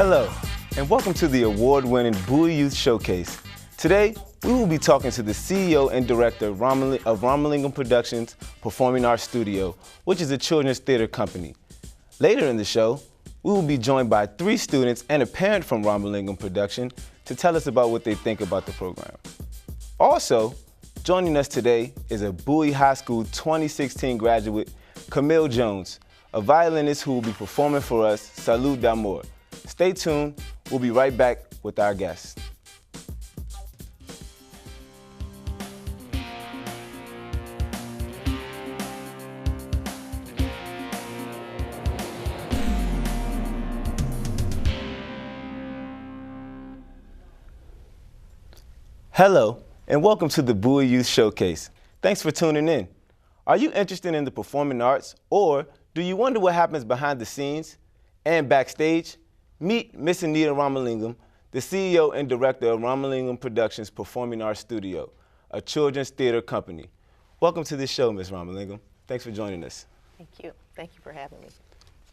Hello, and welcome to the award-winning Bowie Youth Showcase. Today, we will be talking to the CEO and director of Ramalingam Productions Performing Arts Studio, which is a children's theater company. Later in the show, we will be joined by 3 students and a parent from Ramalingam Production to tell us about what they think about the program. Also, joining us today is a Bowie High School 2016 graduate, Camille Jones, a violinist who will be performing for us Salud d'Amour. Stay tuned, we'll be right back with our guests. Hello, and welcome to the Bowie Youth Showcase. Thanks for tuning in. Are you interested in the performing arts, or do you wonder what happens behind the scenes and backstage? Meet Miss Anita Ramalingam, the CEO and director of Ramalingam Productions Performing Arts Studio, a children's theater company. Welcome to the show, Miss Ramalingam. Thanks for joining us. Thank you. Thank you for having me.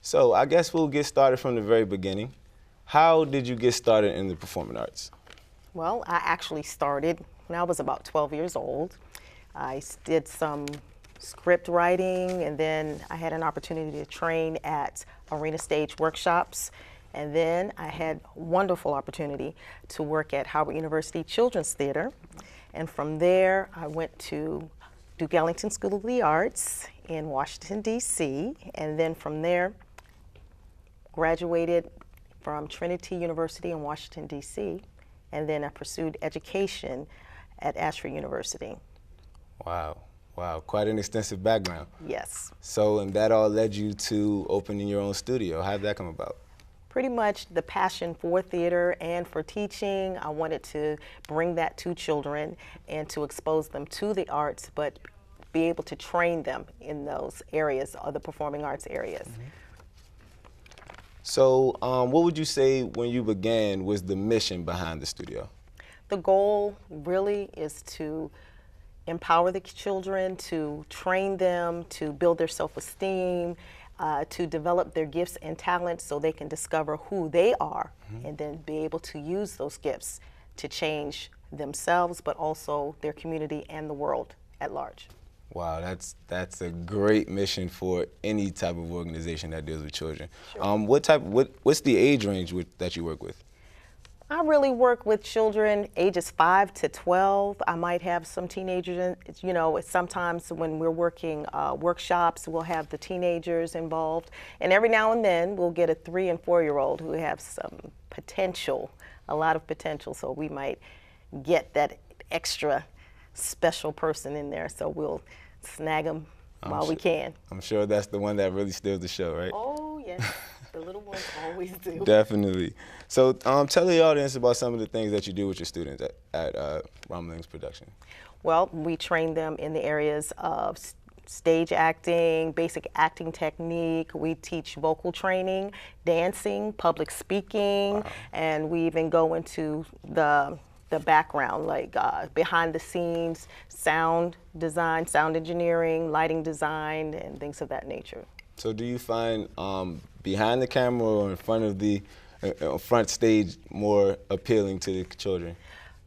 So I guess we'll get started from the very beginning. How did you get started in the performing arts? Well, I actually started when I was about 12 years old. I did some script writing, and then I had an opportunity to train at arena stage workshops. And then I had a wonderful opportunity to work at Howard University Children's Theater. And from there, I went to Duke Ellington School of the Arts in Washington, D.C. And then from there, graduated from Trinity University in Washington, D.C. And then I pursued education at Ashford University. Wow, quite an extensive background. Yes. So, and that all led you to opening your own studio. How did that come about? Pretty much the passion for theater and for teaching. I wanted to bring that to children and to expose them to the arts, but be able to train them in those areas, or the performing arts areas. Mm-hmm. So what would you say when you began was the mission behind the studio? The goal really is to empower the children, to train them, to build their self-esteem, to develop their gifts and talents so they can discover who they are, mm-hmm. and then be able to use those gifts to change themselves, but also their community and the world at large. Wow, that's a great mission for any type of organization that deals with children. Sure. What's the age range that you work with? I really work with children ages 5 to 12. I might have some teenagers, sometimes when we're working workshops, we'll have the teenagers involved. And every now and then, we'll get a 3- and 4-year-old who have some potential, a lot of potential. So we might get that extra special person in there. So we'll snag them while we can. I'm sure that's the one that really steals the show, right? Oh, yes. The little ones always do. Definitely. So tell the audience about some of the things that you do with your students at Ramalingam Production. Well, we train them in the areas of stage acting, basic acting technique. We teach vocal training, dancing, public speaking, wow. And we even go into the background, like behind the scenes, sound design, sound engineering, lighting design, and things of that nature. So do you find behind the camera or in front of the front stage more appealing to the children?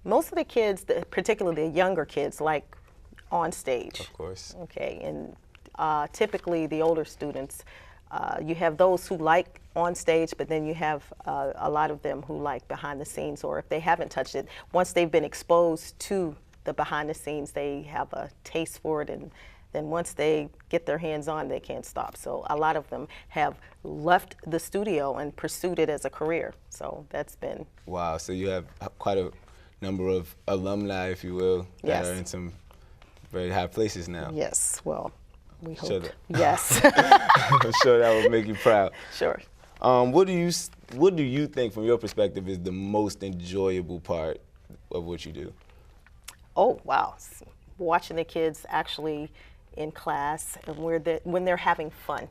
Most of the kids, particularly the younger kids, like on stage. Of course. Okay, and typically the older students, you have those who like on stage, but then you have a lot of them who like behind the scenes, or if they haven't touched it, once they've been exposed to the behind the scenes, they have a taste for it, and then once they get their hands on, they can't stop. So a lot of them have left the studio and pursued it as a career. So that's been... Wow, so you have quite a number of alumni, if you will, that are in some very high places now. Yes, well, we hope. Sure Yes. I'm sure that would make you proud. Sure. What do you think, from your perspective, is the most enjoyable part of what you do? Oh, wow. Watching the kids actually in class and when they're having fun.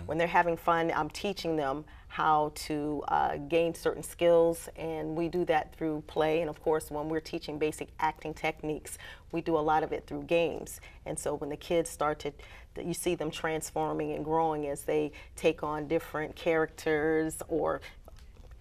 When they're having fun, I'm teaching them how to gain certain skills, and we do that through play. And of course, when we're teaching basic acting techniques, we do a lot of it through games. And so when the kids start to, you see them transforming and growing as they take on different characters or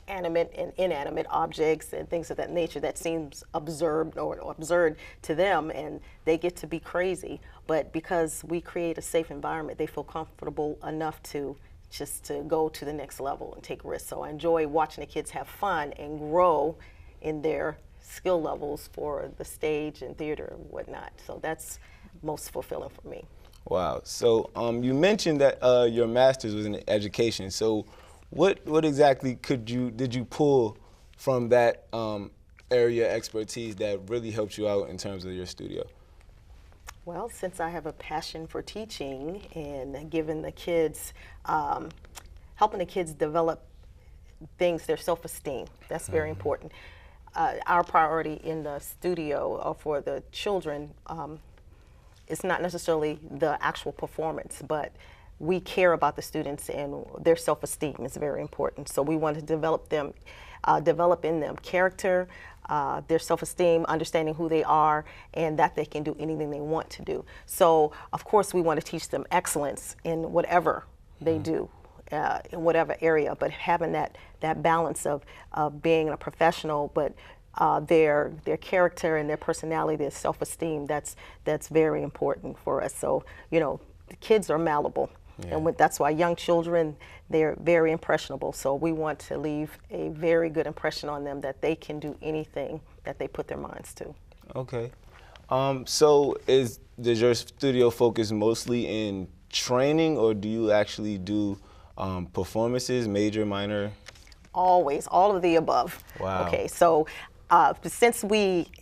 animate and inanimate objects and things of that nature that seems absurd or absurd to them, and they get to be crazy. But because we create a safe environment, they feel comfortable enough to just to go to the next level and take risks. So I enjoy watching the kids have fun and grow in their skill levels for the stage and theater and whatnot. So that's most fulfilling for me. Wow. So you mentioned that your master's was in education. So what exactly did you pull from that area expertise that really helped you out in terms of your studio? Well, since I have a passion for teaching and giving the kids, helping the kids develop things, their self-esteem, that's very important. Our priority in the studio for the children is not necessarily the actual performance, but we care about the students and their self-esteem is very important. So we want to develop in them character, their self-esteem, understanding who they are, and that they can do anything they want to do. So of course we want to teach them excellence in whatever they do, in whatever area, but having that balance of being a professional, but their character and their personality, their self-esteem, that's very important for us. So, you know, the kids are malleable. Yeah. And that's why young children, they're very impressionable. So we want to leave a very good impression on them that they can do anything that they put their minds to. Okay. So does your studio focus mostly in training, or do you actually do performances, major, minor? Always, all of the above. Wow. Okay, so since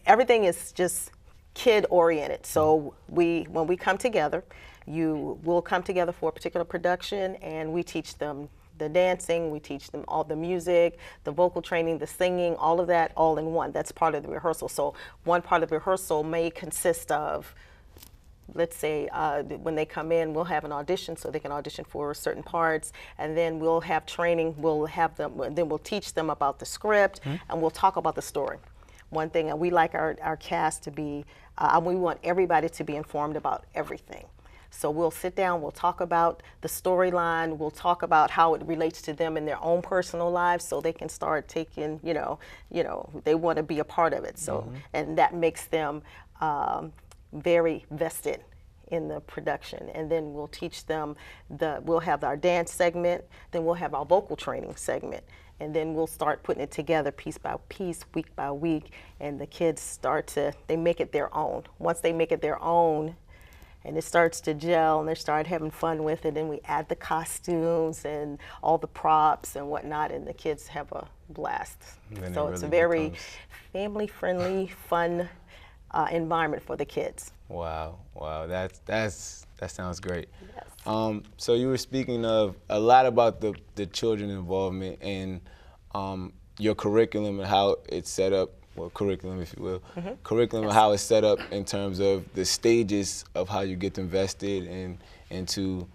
everything is just kid oriented, so when we come together, we'll come together for a particular production, and we teach them the dancing, we teach them all the music, the vocal training, the singing, all of that all in one. That's part of the rehearsal. So one part of the rehearsal may consist of, let's say, when they come in, we'll have an audition so they can audition for certain parts, and then we'll have training, then we'll teach them about the script, and we'll talk about the story. One thing, and we like our cast to be, we want everybody to be informed about everything. So we'll sit down, we'll talk about the storyline, we'll talk about how it relates to them in their own personal lives, so they can start taking, they want to be a part of it. So, and that makes them very vested in the production. And then we'll teach them, we'll have our dance segment, then we'll have our vocal training segment. And then we'll start putting it together piece by piece, week by week, and the kids they make it their own. Once they make it their own, and it starts to gel, and they start having fun with it, and we add the costumes and all the props and whatnot, and the kids have a blast. So it's a very family-friendly, fun environment for the kids. Wow, that sounds great. Yes. So you were speaking of a lot about the children involvement and your curriculum and how it's set up. Well, curriculum, if you will, curriculum, yes. How it's set up in terms of the stages of how you get them vested into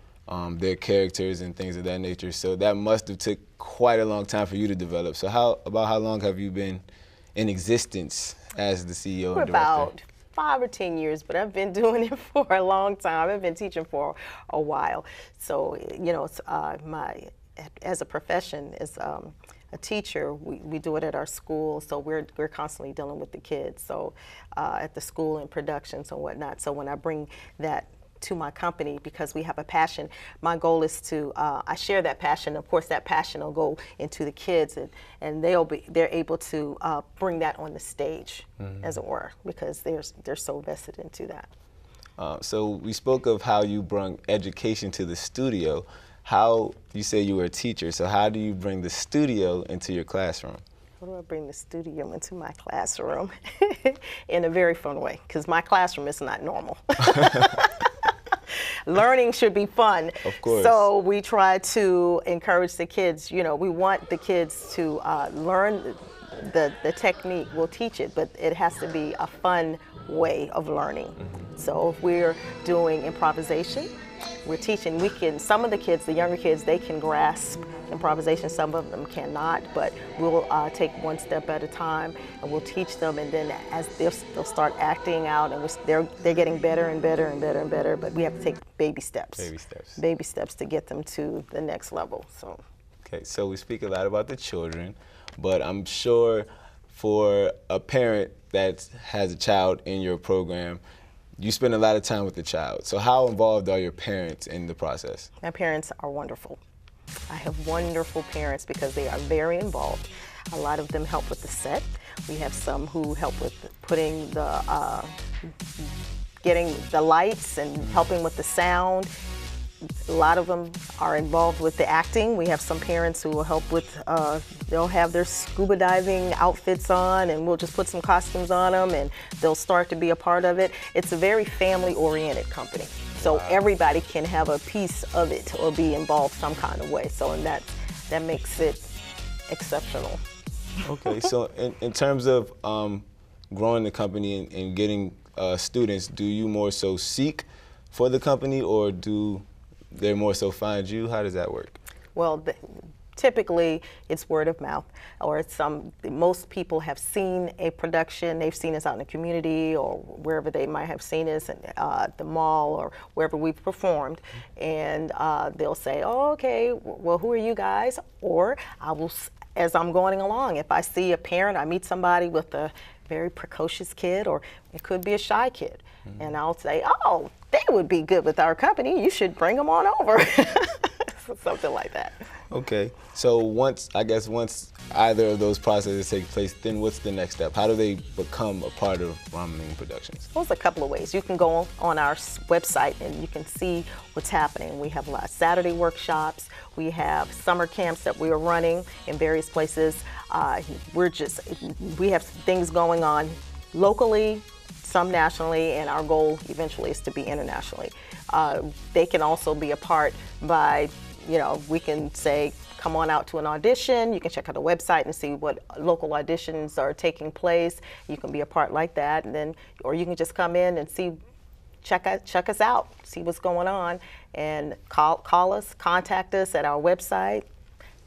their characters and things of that nature. So that must have took quite a long time for you to develop. So how long have you been in existence as the CEO and director? About 5 or 10 years, but I've been doing it for a long time. I've been teaching for a while. So, you know, it's, as a profession, as a teacher, we do it at our school, so we're constantly dealing with the kids. So at the school and productions and whatnot. So when I bring that to my company, because we have a passion, my goal is to, I share that passion. Of course, that passion will go into the kids, and they're able to bring that on the stage, as it were, because they're so vested into that. So we spoke of how you brought education to the studio. How, you say you were a teacher, so how do you bring the studio into your classroom? How do I bring the studio into my classroom? In a very fun way, because my classroom is not normal. Learning should be fun. Of course. So we try to encourage the kids, you know, we want the kids to learn the technique. We'll teach it, but it has to be a fun way of learning. So if we're doing improvisation, we're teaching, some of the kids, the younger kids, they can grasp improvisation, some of them cannot, but we'll take one step at a time, and we'll teach them, and then as they'll start acting out, and they're getting better and better and better and better, but we have to take baby steps. Baby steps to get them to the next level. So. Okay, so we speak a lot about the children, but I'm sure for a parent that has a child in your program, you spend a lot of time with the child. So how involved are your parents in the process? My parents are wonderful. I have wonderful parents because they are very involved. A lot of them help with the set. We have some who help with putting the, getting the lights and helping with the sound. A lot of them are involved with the acting. We have some parents who will help with, they'll have their scuba diving outfits on and we'll just put some costumes on them and they'll start to be a part of it. It's a very family-oriented company. So everybody can have a piece of it or be involved some kind of way. So and that makes it exceptional. Okay, so in terms of growing the company and getting students, do you more so seek for the company or do they more so find you? How does that work? Well, typically it's word of mouth, or most people have seen a production, they've seen us out in the community or wherever they might have seen us at the mall or wherever we've performed, and they'll say, oh, okay, well, who are you guys? Or I will, as I'm going along, if I see a parent, I meet somebody with a very precocious kid, or it could be a shy kid, and I'll say, oh, they would be good with our company, you should bring them on over. Something like that. Okay, so once either of those processes take place, then what's the next step? How do they become a part of Ramalingam Productions? Well, there's a couple of ways. You can go on our website and you can see what's happening. We have a lot of Saturday workshops. We have summer camps that we are running in various places. We have things going on locally, some nationally, and our goal eventually is to be internationally. They can also be a part by, we can say, come on out to an audition. You can check out the website and see what local auditions are taking place. You can be a part like that, and then, or you can just come in and see, check us out, see what's going on, and call us, contact us at our website,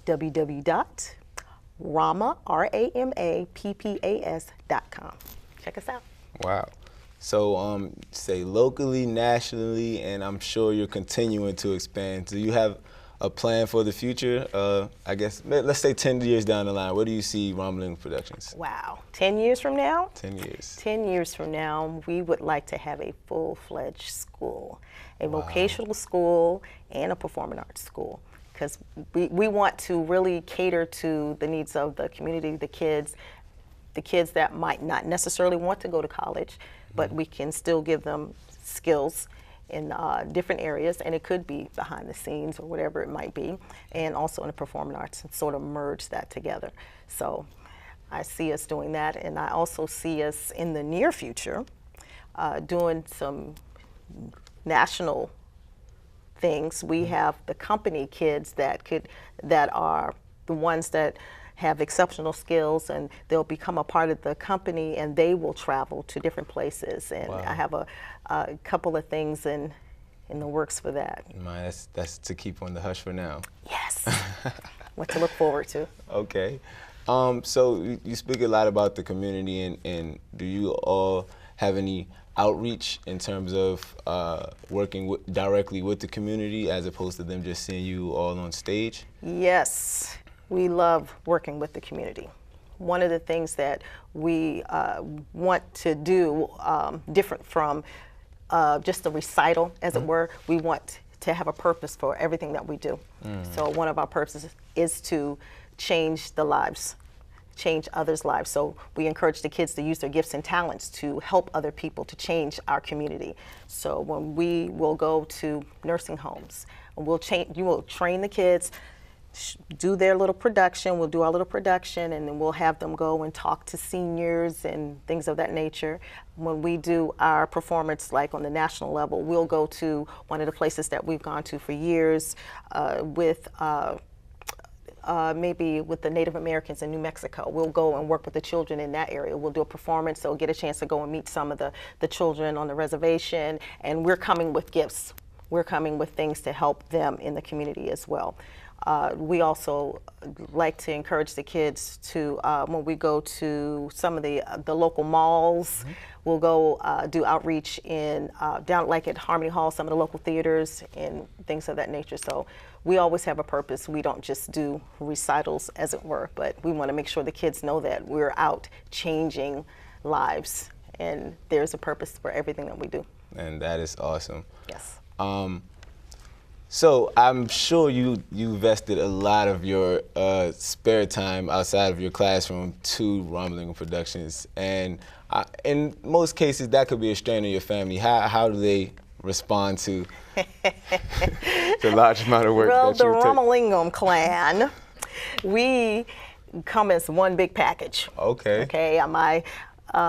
www.ramappas.com. Check us out. Wow. So say locally, nationally, and I'm sure you're continuing to expand. Do you have a plan for the future? I guess, let's say 10 years down the line, where do you see Ramalingam Productions? Wow, 10 years from now? 10 years. 10 years from now, we would like to have a full-fledged school, a vocational school and a performing arts school, because we want to really cater to the needs of the community, the kids that might not necessarily want to go to college, but we can still give them skills in different areas, and it could be behind the scenes or whatever it might be, and also in the performing arts, and sort of merge that together. So I see us doing that, and I also see us in the near future doing some national things. We have the company kids that are the ones that have exceptional skills, and they'll become a part of the company and they will travel to different places, and I have a couple of things in the works for that. Man, that's to keep on the hush for now. Yes. What to look forward to. Okay. So you speak a lot about the community, and do you all have any outreach in terms of working directly with the community as opposed to them just seeing you all on stage? Yes. We love working with the community. One of the things that we want to do different from just a recital, as it were, we want to have a purpose for everything that we do. So one of our purposes is to change the lives, change others' lives. So we encourage the kids to use their gifts and talents to help other people to change our community. So when we will go to nursing homes, you will train the kids, do their little production, we'll do our little production, and then we'll have them go and talk to seniors and things of that nature. When we do our performance, like on the national level, we'll go to one of the places that we've gone to for years maybe with the Native Americans in New Mexico. We'll go and work with the children in that area. We'll do a performance, so get a chance to go and meet some of the children on the reservation, and we're coming with gifts. we're coming with things to help them in the community as well. We also like to encourage the kids to, when we go to some of the local malls, we'll go do outreach in down like at Harmony Hall, some of the local theaters and things of that nature. So we always have a purpose. We don't just do recitals, as it were, but we want to make sure the kids know that we're out changing lives, and there's a purpose for everything that we do. And that is awesome. Yes. So I'm sure you vested a lot of your spare time outside of your classroom to Ramalingam Productions, and in most cases that could be a strain on your family. How do they respond to the large amount of work well, that you take? Well, the Ramalingam clan, we come as one big package. Okay. Okay, my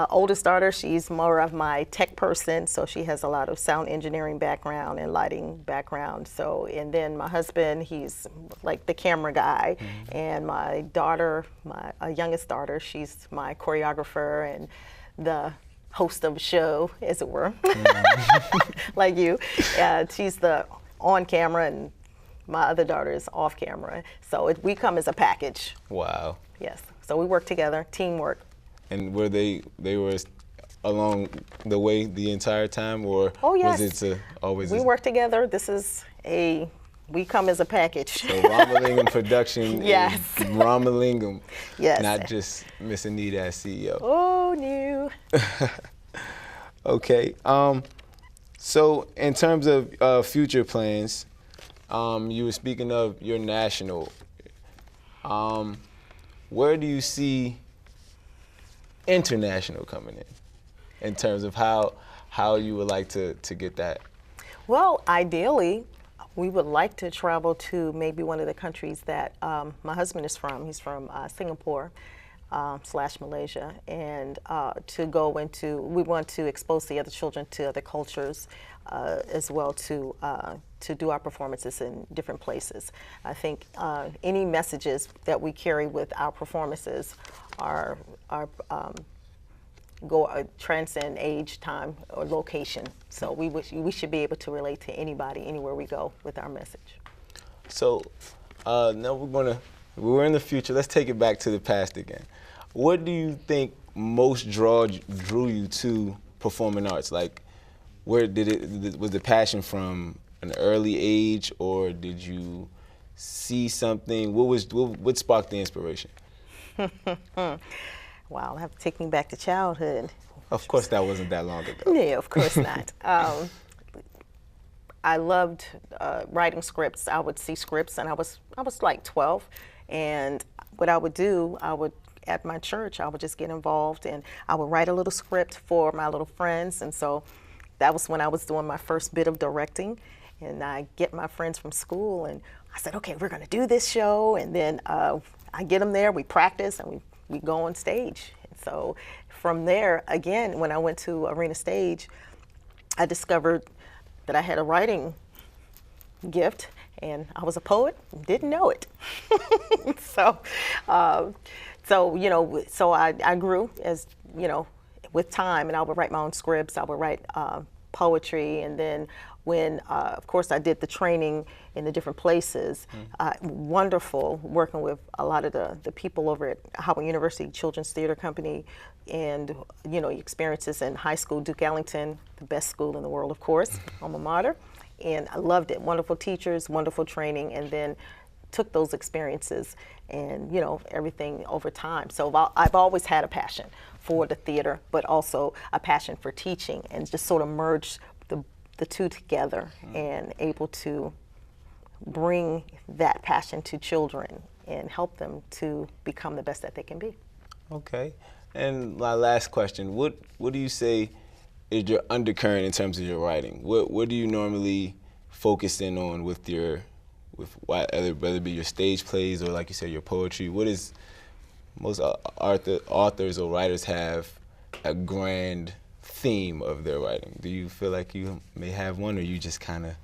oldest daughter, she's more of my tech person, so she has a lot of sound engineering background and lighting background. So, and then my husband, he's like the camera guy, and my daughter, my youngest daughter, she's my choreographer and the host of the show, as it were, like you. She's the on camera, and my other daughter is off camera. So we come as a package. Wow. Yes. So we work together, teamwork. And were they were along the way the entire time, or oh, yes. was it always? We work together. We come as a package. So Ramalingam Production yes. is Ramalingam, yes. not just Miss Anita as CEO. Oh, new. Okay. So in terms of future plans, you were speaking of your national. Where do you see international coming in terms of how you would like to get that? Well, ideally, we would like to travel to maybe one of the countries that my husband is from. He's from Singapore / Malaysia, and to go into, we want to expose the other children to other cultures as well, to do our performances in different places. I think any messages that we carry with our performances are transcend age, time, or location. So we should be able to relate to anybody, anywhere we go with our message. So now we're in the future. Let's take it back to the past again. What do you think most drew you to performing arts? Like, where was the passion from an early age, or did you see something? What sparked the inspiration? Wow, I have to take me back to childhood. Of course, that wasn't that long ago. Yeah, of course not. I loved writing scripts. I would see scripts, and I was like 12, and what I would do, at my church, I would just get involved, and I would write a little script for my little friends, and so that was when I was doing my first bit of directing, and I get my friends from school, and I said, okay, we're gonna do this show, and then I get them there, we practice, and we go on stage. And so from there, again, when I went to Arena Stage, I discovered that I had a writing gift, and I was a poet, didn't know it. So I grew, as you know, with time, and I would write my own scripts. I would write poetry, and then when, of course, I did the training in the different places. Wonderful working with a lot of the people over at Howard University Children's Theater Company, and experiences in high school, Duke Ellington, the best school in the world, of course, alma mater, and I loved it. Wonderful teachers, wonderful training, and then took those experiences and everything over time. So I've always had a passion for the theater, but also a passion for teaching, and just sort of merged the two together, and able to bring that passion to children and help them to become the best that they can be. Okay. And my last question, what do you say is your undercurrent in terms of your writing? What do you normally focus in on with whether it be your stage plays or, like you said, your poetry? What is most authors or writers have a grand theme of their writing? Do you feel like you may have one, or you just kind of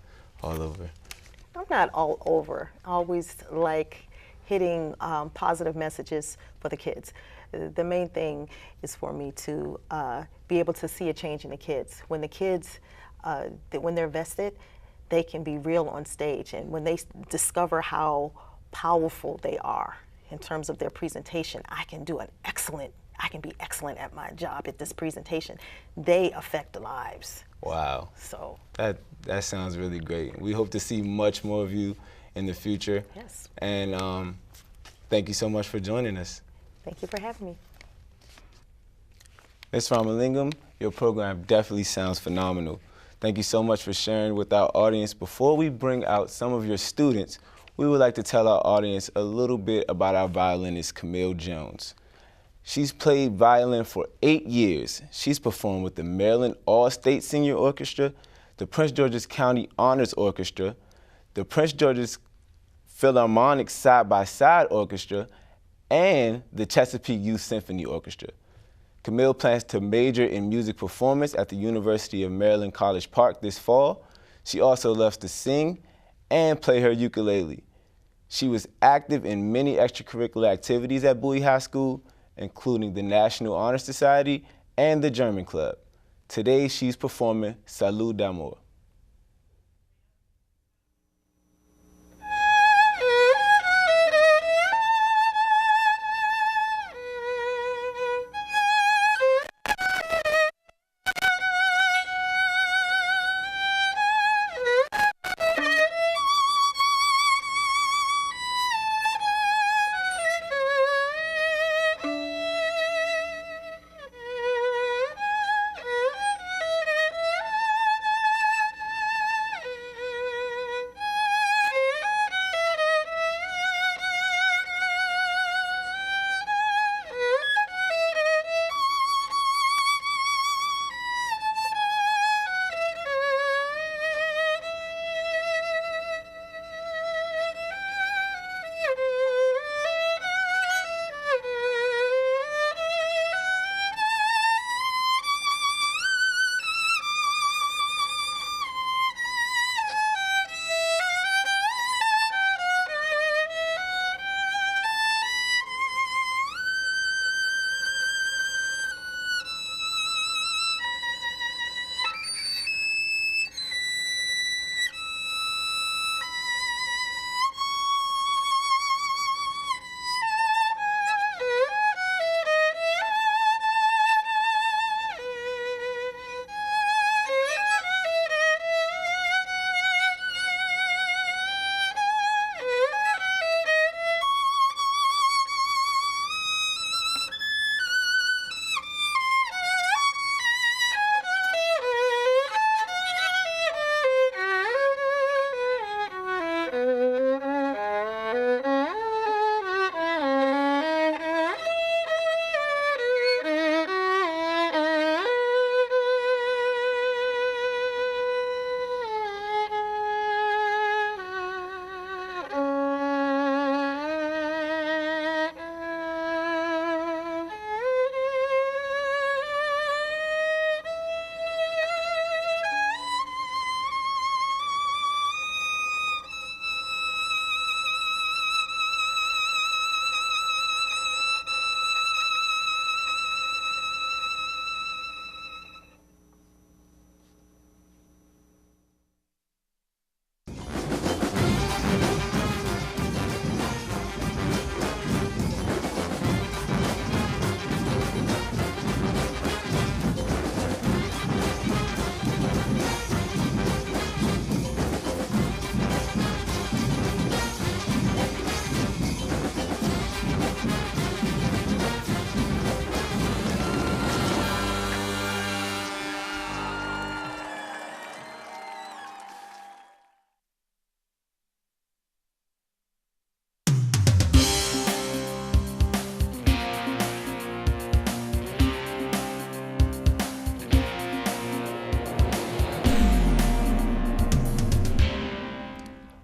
all over? I'm not all over. I always like hitting positive messages for the kids. The main thing is for me to be able to see a change in the kids. When the kids, when they're vested, they can be real on stage. And when they discover how powerful they are in terms of their presentation, I can be excellent at my job at this presentation. They affect lives. Wow. So that sounds really great. We hope to see much more of you in the future. Yes. And thank you so much for joining us. Thank you for having me. Ms. Ramalingam, your program definitely sounds phenomenal. Thank you so much for sharing with our audience. Before we bring out some of your students, we would like to tell our audience a little bit about our violinist, Camille Jones. She's played violin for 8 years. She's performed with the Maryland All-State Senior Orchestra, the Prince George's County Honors Orchestra, the Prince George's Philharmonic Side-by-Side Orchestra, and the Chesapeake Youth Symphony Orchestra. Camille plans to major in music performance at the University of Maryland College Park this fall. She also loves to sing and play her ukulele. She was active in many extracurricular activities at Bowie High School, including the National Honor Society and the German Club. Today, she's performing Salut d'amour.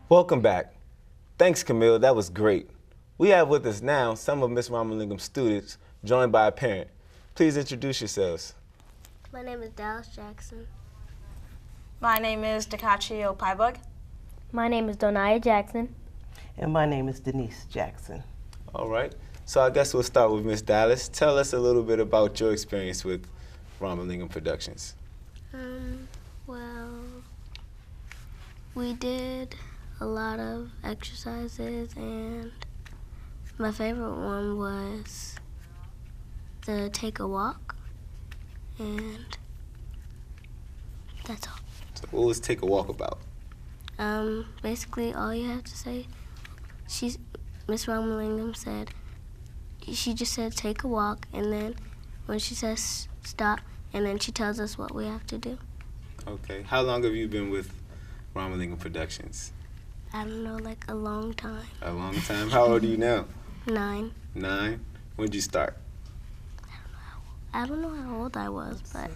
Welcome back. Thanks, Camille. That was great. We have with us now some of Ms. Ramalingam's students, joined by a parent. Please introduce yourselves. My name is Dallas Jackson. My name is Takachio Pybug. My name is Donaya Jackson. And my name is Denise Jackson. All right. So I guess we'll start with Ms. Dallas. Tell us a little bit about your experience with Well, Ramalingam Productions. We did a lot of exercises, and my favorite one was the take a walk, and that's all. So what was Take a Walk about? Basically, all you have to say, Miss Ramalingam said, she just said take a walk, and then when she says stop, and then she tells us what we have to do. Okay. How long have you been with Ramalingam Productions? I don't know, like a long time. A long time. How old are you now? 9. 9. When did you start? I don't know how old I was, but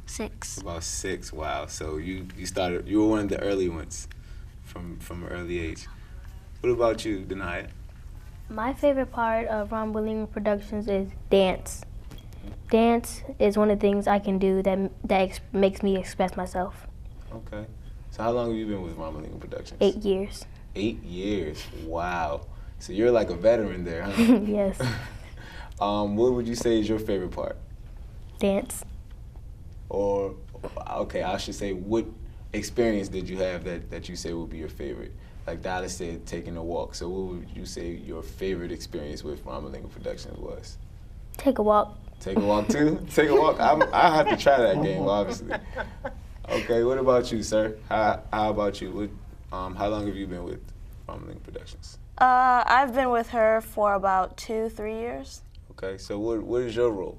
6. About 6. Wow. So you started. You were one of the early ones, from an early age. What about you, Denaya? My favorite part of Ramalingam Productions is dance. Dance is one of the things I can do that makes me express myself. Okay. So how long have you been with Ramalingam Productions? 8 years. 8 years. Wow. So you're like a veteran there, huh? Yes. What would you say is your favorite part? Dance. Or, okay, I should say, what experience did you have that you say would be your favorite? Like Dallas said, taking a walk. So what would you say your favorite experience with Ramalingam Productions was? Take a walk. Take a walk too? Take a walk? I have to try that game, obviously. Okay, what about you, sir? How about you? How long have you been with Ramalingam Productions? I've been with her for about 2-3 years. Okay, so what is your role?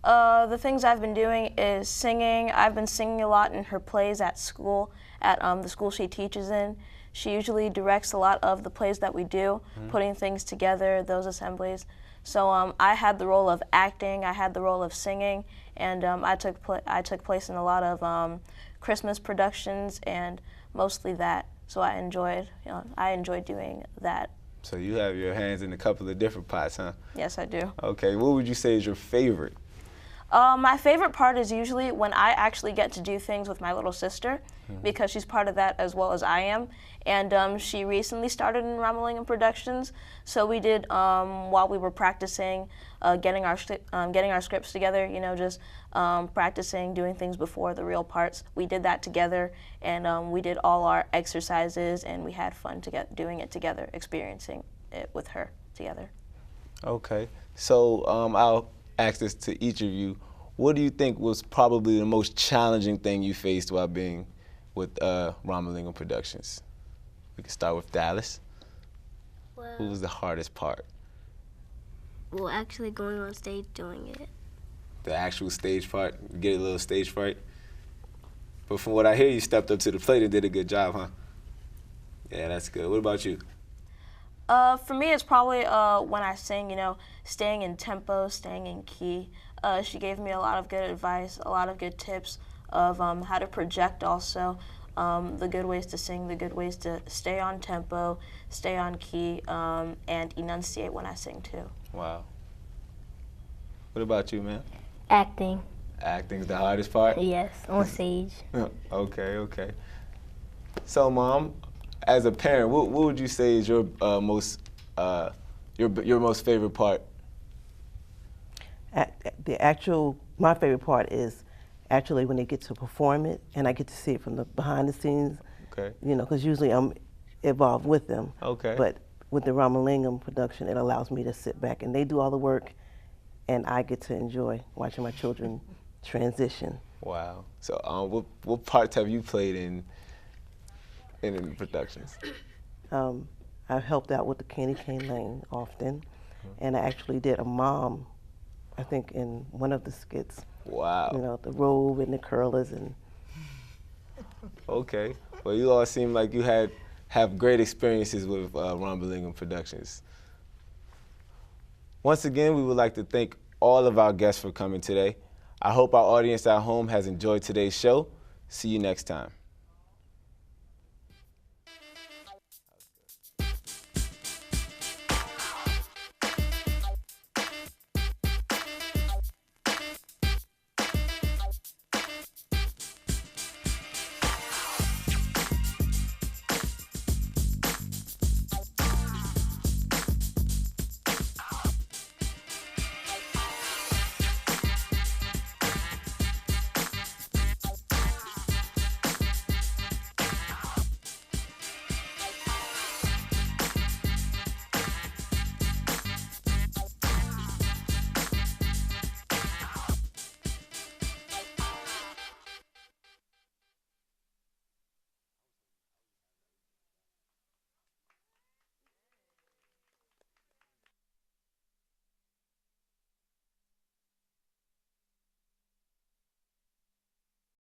The things I've been doing is singing. I've been singing a lot in her plays at school, at the school she teaches in. She usually directs a lot of the plays that we do, putting things together, those assemblies. So I had the role of acting, I had the role of singing, and I took place in a lot of Christmas productions and mostly that. So I enjoyed doing that. So you have your hands in a couple of different pots, huh? Yes, I do. Okay, what would you say is your favorite? My favorite part is usually when I actually get to do things with my little sister, because she's part of that as well as I am. And she recently started in Ramalingam Productions, so we did, while we were practicing, getting our scripts together, just practicing doing things before the real parts. We did that together, and we did all our exercises, and we had fun doing it together, experiencing it with her together. Okay, so I'll ask this to each of you. What do you think was probably the most challenging thing you faced while being with Ramalingam Productions? We can start with Dallas. Well, What was the hardest part? well, actually going on stage doing it. The actual stage part? You get a little stage fright? But from what I hear, you stepped up to the plate and did a good job, huh? Yeah, that's good. What about you? For me, it's probably when I sing, staying in tempo, staying in key. She gave me a lot of good advice, a lot of good tips of how to project also, the good ways to sing, the good ways to stay on tempo, stay on key, and enunciate when I sing too. Wow. What about you, man? Acting. Acting's the hardest part? Yes, on stage. Okay. So, Mom, as a parent, what would you say is your most favorite part? My favorite part is actually when they get to perform it, and I get to see it from the behind the scenes. Okay. Because usually I'm involved with them. Okay. But with the Ramalingam production, it allows me to sit back and they do all the work, and I get to enjoy watching my children transition. Wow. So, what parts have you played in the productions? I've helped out with the Candy Cane Lane often, and I actually did a mom, I think, in one of the skits. Wow. The robe and the curlers and. Okay. Well, you all seem like you have great experiences with Ramalingam Productions. Once again, we would like to thank all of our guests for coming today. I hope our audience at home has enjoyed today's show. See you next time.